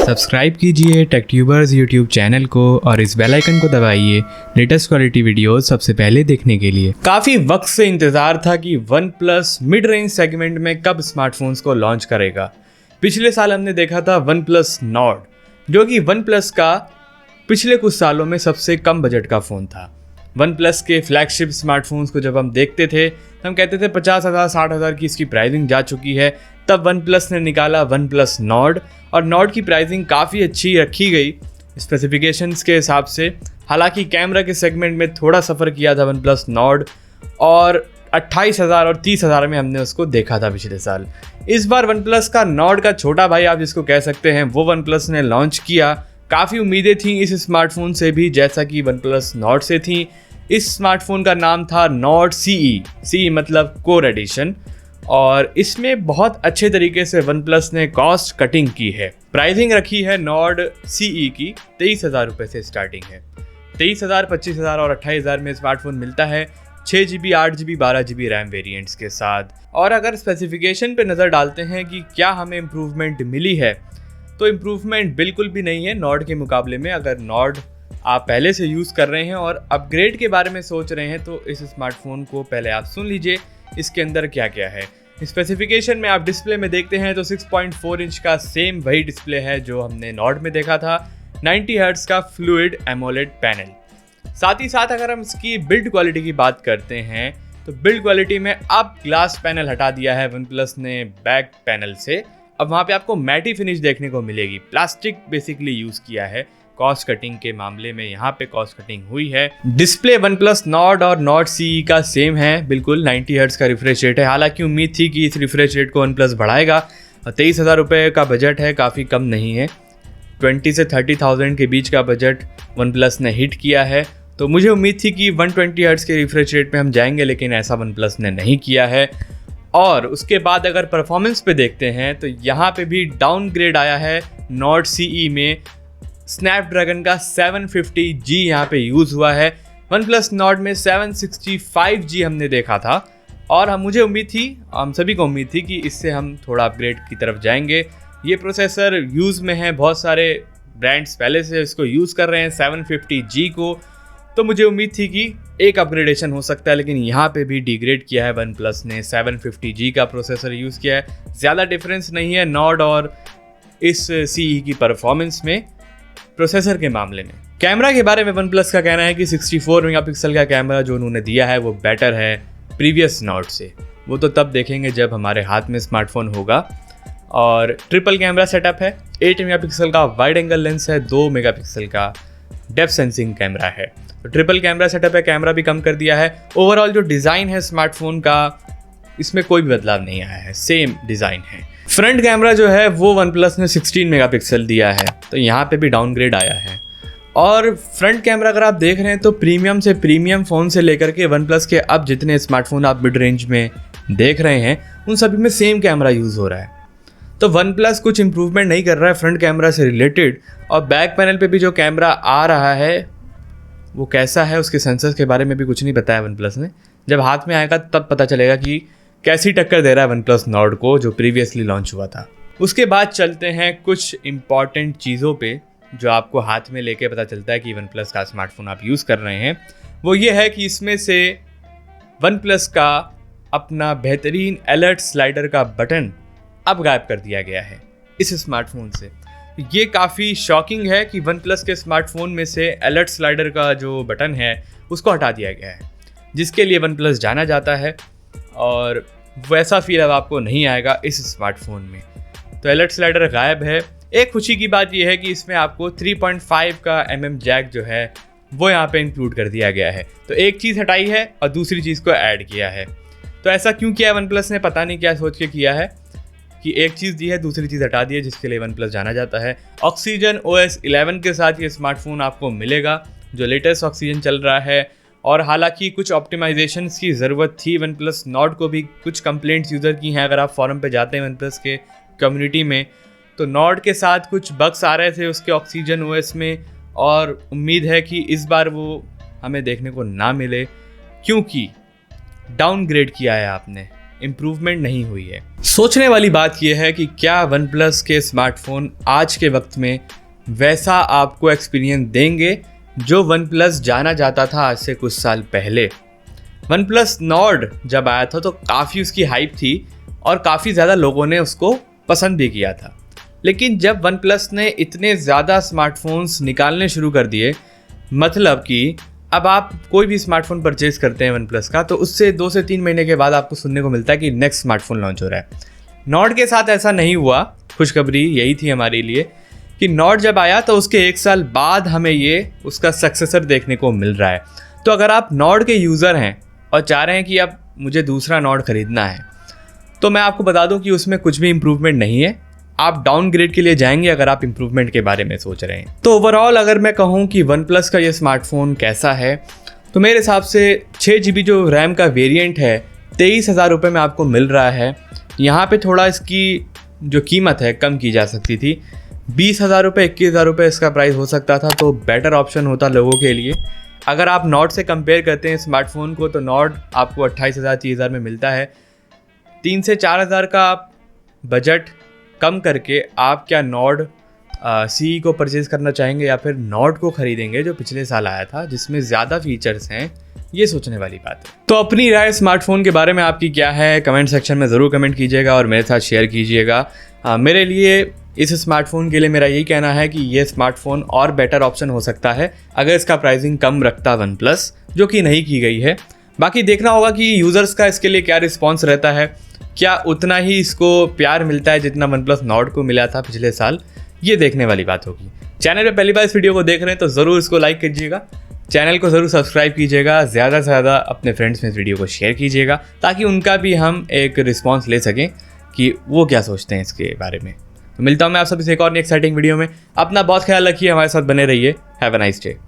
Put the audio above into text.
Subscribe कीजिए टेकट्यूबर्स YouTube channel को और इस बेल आइकन को दबाइए लेटेस्ट क्वालिटी वीडियोस सबसे पहले देखने के लिए। काफ़ी वक्त से इंतज़ार था कि one plus mid range segment में कब स्मार्टफोन्स को लॉन्च करेगा। पिछले साल हमने देखा था वन प्लस नॉर्ड, जो कि वन प्लस का पिछले कुछ सालों में सबसे कम बजट का फ़ोन था। वन प्लस के फ्लैगशिप स्मार्टफोन्स को जब हम देखते थे तो हम कहते थे 50,000 60,000 की इसकी प्राइसिंग जा चुकी है। तब वन प्लस ने निकाला वन प्लस नॉर्ड और नॉर्ड की प्राइसिंग काफ़ी अच्छी रखी गई स्पेसिफिकेशंस के हिसाब से। हालांकि कैमरा के सेगमेंट में थोड़ा सफ़र किया था वन प्लस नॉर्ड और 28,000 और 30,000 में हमने उसको देखा था पिछले साल। इस बार वन प्लस का नॉर्ड का छोटा भाई आप जिसको कह सकते हैं वो वन प्लस ने लॉन्च किया। काफ़ी उम्मीदें थी इस स्मार्टफोन से भी, जैसा कि वन प्लस नॉर्ड से थी। इस स्मार्टफोन का नाम था नॉर्ड CE मतलब कोर एडिशन, और इसमें बहुत अच्छे तरीके से वन प्लस ने कॉस्ट कटिंग की है। प्राइसिंग रखी है नॉर्ड CE की 23,000 रुपये से स्टार्टिंग है। 23,000, 25,000 और 28,000 में स्मार्टफोन मिलता है 6GB 8GB 12GB RAM variants के साथ। और अगर स्पेसिफिकेशन पे नज़र डालते हैं कि क्या हमें इम्प्रूवमेंट मिली है, तो इम्प्रूवमेंट बिल्कुल भी नहीं है नॉर्ड के मुकाबले में। अगर नॉर्ड आप पहले से यूज़ कर रहे हैं और अपग्रेड के बारे में सोच रहे हैं तो इस स्मार्टफोन को पहले आप सुन लीजिए इसके अंदर क्या क्या है। स्पेसिफिकेशन में आप डिस्प्ले में देखते हैं तो 6.4 इंच का सेम वही डिस्प्ले है जो हमने नॉर्ड में देखा था। 90 हर्ट्ज का फ्लूइड एमोलेड पैनल। साथ ही साथ अगर हम इसकी बिल्ड क्वालिटी की बात करते हैं तो बिल्ड क्वालिटी में अब ग्लास पैनल हटा दिया है वन प्लस ने बैक पैनल से। अब वहाँ पे आपको मैटी फिनिश देखने को मिलेगी। प्लास्टिक बेसिकली यूज़ किया है। कॉस्ट कटिंग के मामले में यहाँ पे कॉस्ट कटिंग हुई है। डिस्प्ले वन प्लस नॉर्ड और नॉर्ड CE का सेम है, बिल्कुल 90 हर्ट्ज का रिफ्रेश रेट है। हालांकि उम्मीद थी कि इस रिफ्रेश रेट को वन प्लस बढ़ाएगा। 23,000 रुपये का बजट है, काफ़ी कम नहीं है। 20 से 30,000 के बीच का बजट वन प्लस ने हिट किया है, तो मुझे उम्मीद थी कि 120 हर्ट्ज के रिफ्रेश रेट पे हम जाएंगे, लेकिन ऐसा वन प्लस ने नहीं किया है। और उसके बाद अगर परफॉर्मेंस पे देखते हैं तो यहाँ पे भी डाउनग्रेड आया है नॉर्ड CE में। स्नैपड्रैगन का 750G यहाँ पे यूज़ हुआ है। वन प्लस नॉर्ड में 765G हमने देखा था और मुझे उम्मीद थी, हम सभी को उम्मीद थी कि इससे हम थोड़ा अपग्रेड की तरफ जाएंगे। ये प्रोसेसर यूज़ में है, बहुत सारे ब्रांड्स पहले से इसको यूज़ कर रहे हैं 750G को, तो मुझे उम्मीद थी कि एक अपग्रेडेशन हो सकता है। लेकिन यहाँ पे भी डिग्रेड किया है वन प्लस ने, 750G का प्रोसेसर यूज़ किया है। ज़्यादा डिफरेंस नहीं है नॉर्ड और इस CE की परफॉर्मेंस में प्रोसेसर के मामले में। कैमरा के बारे में वन प्लस का कहना है कि 64 मेगापिक्सल का कैमरा जो उन्होंने दिया है वो बेटर है प्रीवियस नॉर्ड से। वो तो तब देखेंगे जब हमारे हाथ में स्मार्टफोन होगा। और ट्रिपल कैमरा सेटअप है, 8 मेगापिक्सल का वाइड एंगल लेंस है, 2 मेगापिक्सल का डेप्थ सेंसिंग कैमरा है। तो ट्रिपल कैमरा सेटअप है, कैमरा भी कम कर दिया है। ओवरऑल जो डिज़ाइन है स्मार्टफोन का, इसमें कोई भी बदलाव नहीं आया है, सेम डिज़ाइन है। फ्रंट कैमरा जो है वो वन प्लस ने 16 मेगापिक्सल दिया है, तो यहाँ पे भी डाउनग्रेड आया है। और फ्रंट कैमरा अगर आप देख रहे हैं तो प्रीमियम से प्रीमियम फ़ोन से लेकर के वन प्लस के अब जितने स्मार्टफोन आप मिड रेंज में देख रहे हैं उन सभी में सेम कैमरा यूज़ हो रहा है। तो वन प्लस कुछ इंप्रूवमेंट नहीं कर रहा है फ्रंट कैमरा से रिलेटेड। और बैक पैनल पे भी जो कैमरा आ रहा है वो कैसा है, उसके सेंसर्स के बारे में भी कुछ नहीं बताया वन प्लस ने। जब हाथ में आएगा तब पता चलेगा कि कैसी टक्कर दे रहा है वन प्लस नॉर्ड को जो प्रीवियसली लॉन्च हुआ था। उसके बाद चलते हैं कुछ इंपॉर्टेंट चीज़ों पे जो आपको हाथ में लेके पता चलता है कि वन प्लस का स्मार्टफोन आप यूज़ कर रहे हैं। वो ये है कि इसमें से वन प्लस का अपना बेहतरीन अलर्ट स्लाइडर का बटन अब गायब कर दिया गया है इस स्मार्टफोन से। ये काफ़ी शॉकिंग है कि वन प्लस के स्मार्टफोन में से अलर्ट स्लाइडर का जो बटन है उसको हटा दिया गया है, जिसके लिए वन प्लस जाना जाता है। और वैसा फील अब आपको नहीं आएगा इस स्मार्टफोन में। तो अलर्ट स्लाइडर गायब है। एक खुशी की बात यह है कि इसमें आपको 3.5 का जैक जो है वो यहाँ पे इंक्लूड कर दिया गया है। तो एक चीज़ हटाई है और दूसरी चीज़ को ऐड किया है। तो ऐसा क्यों किया वन प्लस ने, पता नहीं क्या सोच के किया है कि एक चीज़ दी है दूसरी चीज़ हटा दी है, जिसके लिए वन प्लस जाना जाता है। ऑक्सीजन OS 11 के साथ ये स्मार्टफोन आपको मिलेगा, जो लेटेस्ट ऑक्सीजन चल रहा है। और हालांकि कुछ ऑप्टिमाइजेशंस की ज़रूरत थी वन प्लस नॉर्ड को भी, कुछ कंप्लेंट्स यूज़र की हैं। अगर आप फॉरम पे जाते हैं वन प्लस के कम्युनिटी में तो नॉर्ड के साथ कुछ बग्स आ रहे थे उसके ऑक्सीजन OS में, और उम्मीद है कि इस बार वो हमें देखने को ना मिले, क्योंकि डाउनग्रेड किया है आपने इम्प्रूवमेंट नहीं हुई है। सोचने वाली बात यह है कि क्या वन प्लस के स्मार्टफोन आज के वक्त में वैसा आपको एक्सपीरियंस देंगे जो वन प्लस जाना जाता था आज से कुछ साल पहले। वन प्लस नॉर्ड जब आया था तो काफ़ी उसकी हाइप थी और काफ़ी ज़्यादा लोगों ने उसको पसंद भी किया था, लेकिन जब वन प्लस ने इतने ज़्यादा स्मार्टफोन्स निकालने शुरू कर दिए, मतलब कि अब आप कोई भी स्मार्टफोन परचेज करते हैं वन प्लस का तो उससे 2 से 3 महीने के बाद आपको सुनने को मिलता है कि नेक्स्ट स्मार्टफोन लॉन्च हो रहा है। नॉर्ड के साथ ऐसा नहीं हुआ। खुशखबरी यही थी हमारे लिए कि नॉर्ड जब आया तो उसके 1 साल बाद हमें ये उसका सक्सेसर देखने को मिल रहा है। तो अगर आप नॉर्ड के यूज़र हैं और चाह रहे हैं कि अब मुझे दूसरा नॉर्ड ख़रीदना है, तो मैं आपको बता दूं कि उसमें कुछ भी इम्प्रूवमेंट नहीं है। आप डाउनग्रेड के लिए जाएंगे अगर आप इम्प्रूवमेंट के बारे में सोच रहे हैं। तो ओवरऑल अगर मैं कहूं कि वन प्लस का ये स्मार्टफोन कैसा है, तो मेरे हिसाब से 6 GB जो रैम का वेरिएंट है 23,000 रुपये में आपको मिल रहा है। यहाँ पे थोड़ा इसकी जो कीमत है कम की जा सकती थी, 20,000 रुपये 21,000 रुपये इसका प्राइस हो सकता था, तो बेटर ऑप्शन होता लोगों के लिए। अगर आप नॉर्ड से कंपेयर करते हैं स्मार्टफोन को तो नॉर्ड आपको 28,000 30,000 में मिलता है। 3 से 4,000 का आप बजट कम करके आप क्या नॉर्ड सी को परचेज़ करना चाहेंगे या फिर नॉर्ड को ख़रीदेंगे जो पिछले साल आया था जिसमें ज़्यादा फीचर्स हैं, ये सोचने वाली बात है। तो अपनी राय स्मार्टफोन के बारे में आपकी क्या है, कमेंट सेक्शन में ज़रूर कमेंट कीजिएगा और मेरे साथ शेयर कीजिएगा। मेरे लिए इस स्मार्टफोन के लिए मेरा यही कहना है कि ये स्मार्टफोन और बेटर ऑप्शन हो सकता है अगर इसका प्राइसिंग कम रखता वन प्लस, जो कि नहीं की गई है। बाकी देखना होगा कि यूज़र्स का इसके लिए क्या रिस्पॉन्स रहता है, क्या उतना ही इसको प्यार मिलता है जितना वन प्लस नॉर्ड को मिला था पिछले साल, ये देखने वाली बात होगी। चैनल पे पहली बार इस वीडियो को देख रहे हैं तो ज़रूर इसको लाइक कीजिएगा, चैनल को ज़रूर सब्सक्राइब कीजिएगा, ज़्यादा से ज़्यादा अपने फ्रेंड्स में इस वीडियो को शेयर कीजिएगा ताकि उनका भी हम एक रिस्पॉन्स ले सकें कि वो क्या सोचते हैं इसके बारे में। तो मिलता हूँ मैं आप सबसे एक और एक्साइटिंग वीडियो में। अपना बहुत ख्याल रखिए, हमारे साथ बने रहिए। Have a nice day.